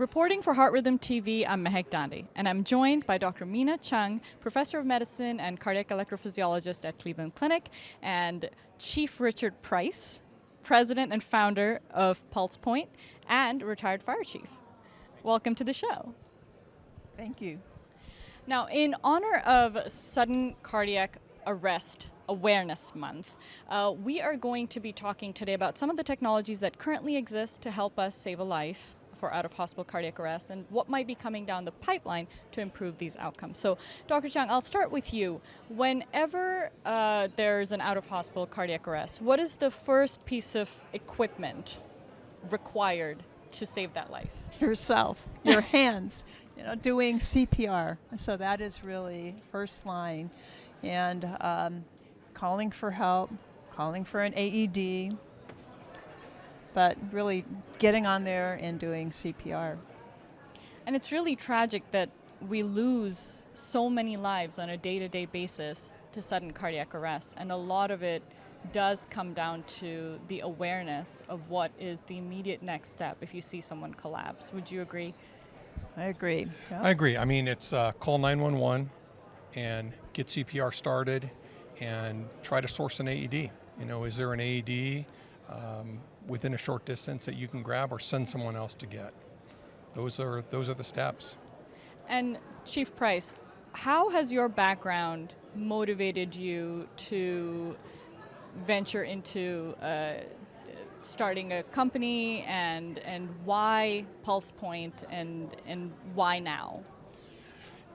Reporting for Heart Rhythm TV, I'm Mehak Dhande, and I'm joined by Dr. Mina Chung, Professor of Medicine and Cardiac Electrophysiologist at Cleveland Clinic, and Chief Richard Price, President and Founder of Pulse Point, and retired fire chief. Welcome to the show. Thank you. Now, in honor of Sudden Cardiac Arrest Awareness Month, we are going to be talking today about some of the technologies that currently exist to help us save a life for out-of-hospital cardiac arrest and what might be coming down the pipeline to improve these outcomes. So, Dr. Chung, I'll start with you. Whenever there's an out-of-hospital cardiac arrest, what is the first piece of equipment required to save that life? Yourself, your hands, doing CPR. So that is really first line. And calling for help, calling for an AED, but really getting on there and doing CPR. And it's really tragic that we lose so many lives on a day-to-day basis to sudden cardiac arrest, and a lot of it does come down to the awareness of what is the immediate next step if you see someone collapse. Would you agree? I agree. Yeah. I agree. I mean, it's call 911 and get CPR started and try to source an AED. Is there an AED within a short distance that you can grab or send someone else to get? Those are the steps. And Chief Price, how has your background motivated you to venture into starting a company, and why Pulse Point and why now?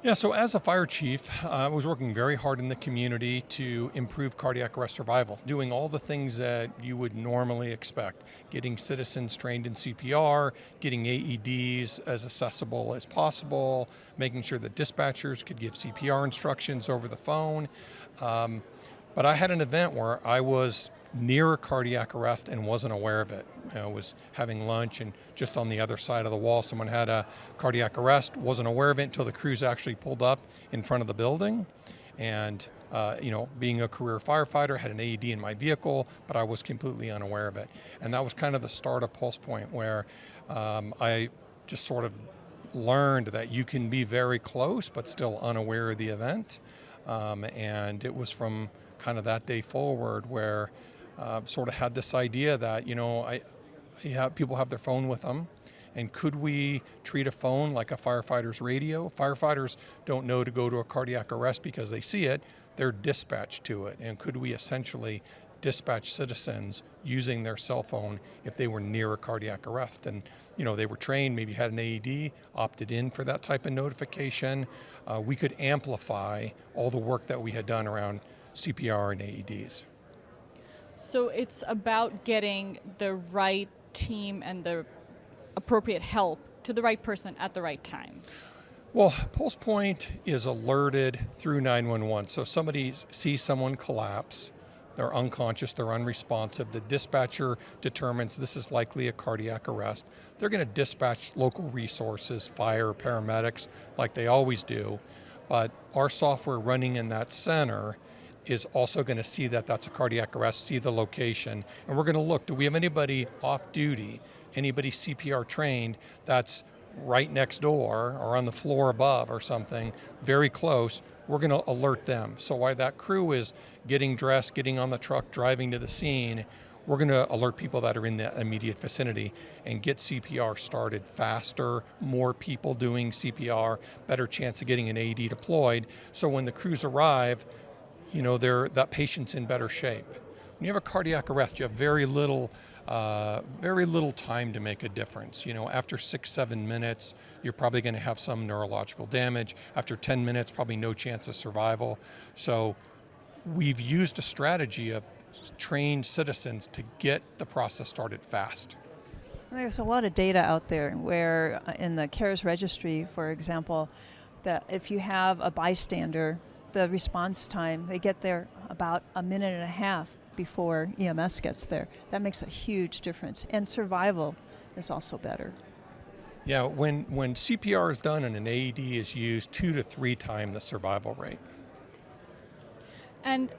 Yeah, so as a fire chief, I was working very hard in the community to improve cardiac arrest survival, doing all the things that you would normally expect, getting citizens trained in CPR, getting AEDs as accessible as possible, making sure that dispatchers could give CPR instructions over the phone. But I had an event where I was near a cardiac arrest and wasn't aware of it. I was having lunch, and just on the other side of the wall, someone had a cardiac arrest, wasn't aware of it until the crews actually pulled up in front of the building. And, being a career firefighter, had an AED in my vehicle, but I was completely unaware of it. And that was kind of the start of Pulse Point, where I just sort of learned that you can be very close, but still unaware of the event. And it was from kind of that day forward where sort of had this idea that, people have their phone with them, and could we treat a phone like a firefighter's radio? Firefighters don't know to go to a cardiac arrest because they see it, they're dispatched to it. And could we essentially dispatch citizens using their cell phone if they were near a cardiac arrest? And, they were trained, maybe had an AED, opted in for that type of notification. We could amplify all the work that we had done around CPR and AEDs. So it's about getting the right team and the appropriate help to the right person at the right time. Well, Pulse Point is alerted through 911. So somebody sees someone collapse, they're unconscious, they're unresponsive. The dispatcher determines this is likely a cardiac arrest. They're going to dispatch local resources, fire, paramedics, like they always do. But our software running in that center is also going to see that that's a cardiac arrest, see the location, and we're going to look, do we have anybody off duty, anybody CPR trained that's right next door or on the floor above or something, very close? We're going to alert them. So while that crew is getting dressed, getting on the truck, driving to the scene, we're going to alert people that are in the immediate vicinity and get CPR started faster, more people doing CPR, better chance of getting an AED deployed. So when the crews arrive, that patient's in better shape. When you have a cardiac arrest, you have very little time to make a difference. After 6-7 minutes, you're probably going to have some neurological damage. After 10 minutes, probably no chance of survival. So we've used a strategy of trained citizens to get the process started fast. There's a lot of data out there where in the CARES registry, for example, that if you have a bystander, the response time, they get there about a minute and a half before EMS gets there. That makes a huge difference. And survival is also better. Yeah, when CPR is done and an AED is used, 2 to 3 times the survival rate. And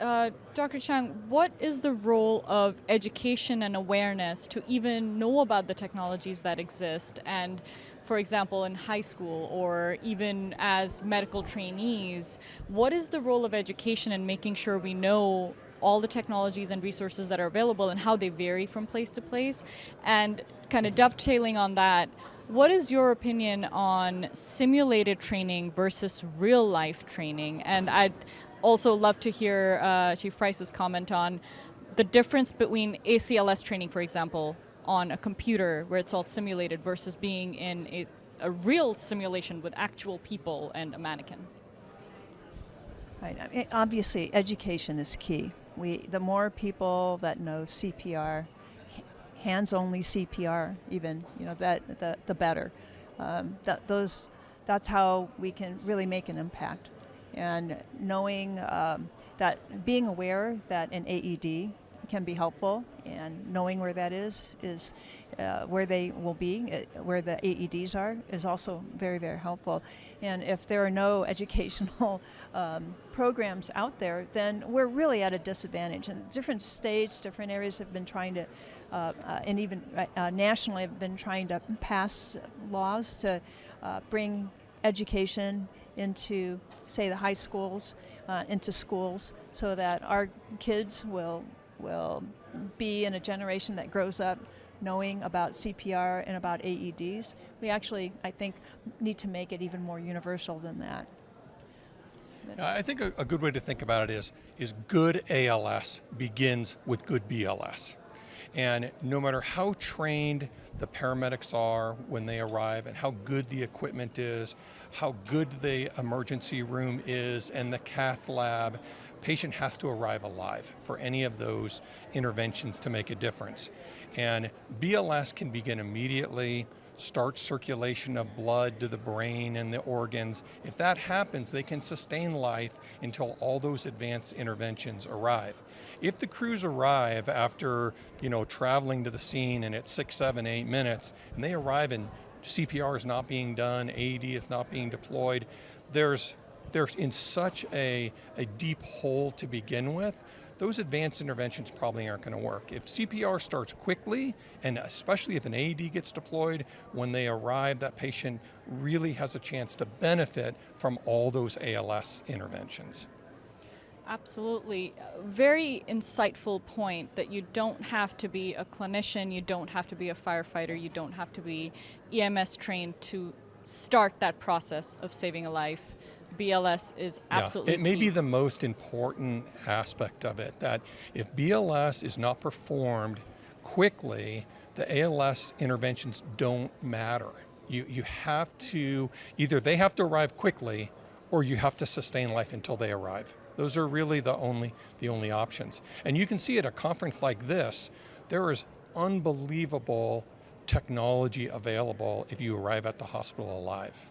Dr. Chung, what is the role of education and awareness to even know about the technologies that exist? And for example, in high school or even as medical trainees, what is the role of education in making sure we know all the technologies and resources that are available and how they vary from place to place? And kind of dovetailing on that, what is your opinion on simulated training versus real life training? And I'd also love to hear Chief Price's comment on the difference between ACLS training, for example, on a computer where it's all simulated versus being in a real simulation with actual people and a mannequin. Right. I mean, obviously, education is key. The more people that know CPR, hands-only CPR, even the better. That's how we can really make an impact. And knowing that, being aware that an AED can be helpful, and knowing where that is where they will be, where the AEDs are, is also very, very helpful. And if there are no educational programs out there, then we're really at a disadvantage. And different states, different areas have been trying to, and even nationally have been trying to pass laws to bring education into, say, the high schools, into schools, so that our kids will be in a generation that grows up knowing about CPR and about AEDs. We actually, I think, need to make it even more universal than that. I think a good way to think about it is good ALS begins with good BLS. And no matter how trained the paramedics are when they arrive and how good the equipment is, how good the emergency room is and the cath lab, patient has to arrive alive for any of those interventions to make a difference. And BLS can begin immediately, start circulation of blood to the brain and the organs. If that happens, they can sustain life until all those advanced interventions arrive. If the crews arrive after, traveling to the scene and it's 6, 7, 8 minutes, and they arrive and CPR is not being done, AED is not being deployed, there's in such a deep hole to begin with, those advanced interventions probably aren't going to work. If CPR starts quickly, and especially if an AED gets deployed, when they arrive, that patient really has a chance to benefit from all those ALS interventions. Absolutely. Very insightful point that you don't have to be a clinician, you don't have to be a firefighter, you don't have to be EMS trained to start that process of saving a life. BLS is absolutely It may key. be the most important aspect of it, that if BLS is not performed quickly, the ALS interventions don't matter. You have to, either they have to arrive quickly or you have to sustain life until they arrive. Those are really the only options. And you can see at a conference like this, there is unbelievable technology available if you arrive at the hospital alive.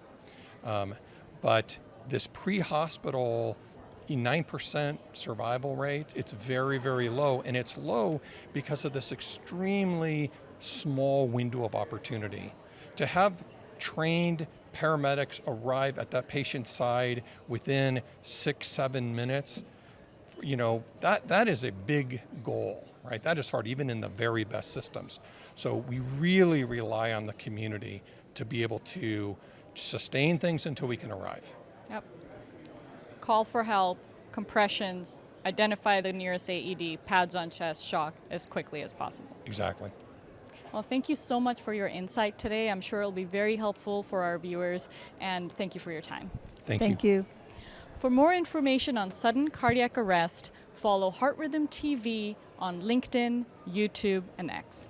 But this pre-hospital 9% survival rate, it's very, very low, and it's low because of this extremely small window of opportunity. To have trained paramedics arrive at that patient's side within 6, 7 minutes, that is a big goal, right? That is hard, even in the very best systems. So we really rely on the community to be able to sustain things until we can arrive. Yep. Call for help, compressions, identify the nearest AED, pads on chest, shock as quickly as possible. Exactly. Well, thank you so much for your insight today. I'm sure it'll be very helpful for our viewers, and thank you for your time. Thank you. For more information on sudden cardiac arrest, follow Heart Rhythm TV on LinkedIn, YouTube, and X.